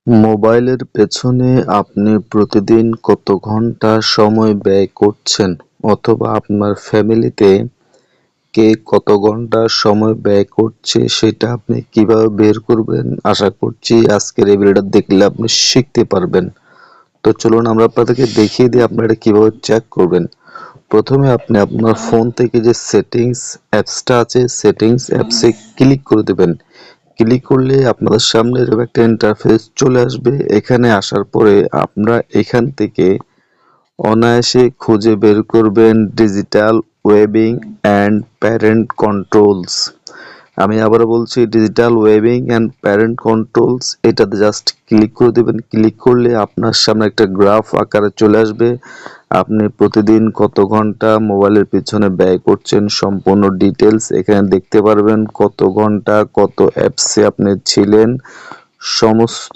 মোবাইলের পেছনে আপনি প্রতিদিন কত ঘন্টা সময় ব্যয় করছেন অথবা আপনার ফ্যামিলিতে কে কত ঘন্টা সময় ব্যয় করছে সেটা আপনি কিভাবে বের করবেন? আশা করছি আজকের এই ভিডিওটা দেখলে আপনি শিখতে পারবেন। তো চলুন আমরা আপনাদেরকে দেখিয়ে দিই আপনারা এটা কিভাবে চেক করবেন। প্রথমে আপনি আপনার ফোন থেকে যে সেটিংস অ্যাপসটা আছে সেটিংস অ্যাপসে ক্লিক করে দেবেন। ক্লিক করলে আপনাদের সামনে এরকম একটা ইন্টারফেস চলে আসবে। এখানে আসার পরে আপনারা এখান থেকে অনায়াসে খুঁজে বের করবেন ডিজিটাল ওয়েবিং অ্যান্ড প্যারেন্ট কন্ট্রোলস। আমি আবারও বলছি ডিজিটাল ওয়েবিং অ্যান্ড প্যারেন্ট কন্ট্রোলস, এটাতে জাস্ট ক্লিক করে দেবেন। ক্লিক করলে আপনার সামনে একটা গ্রাফ আকারে চলে আসবে। আপনি প্রতিদিন কত ঘন্টা মোবাইলের পিছনে ব্যয় করছেন সম্পূর্ণ ডিটেলস এখানে দেখতে পারবেন। কত ঘন্টা কত অ্যাপসে আপনি ছিলেন সমস্ত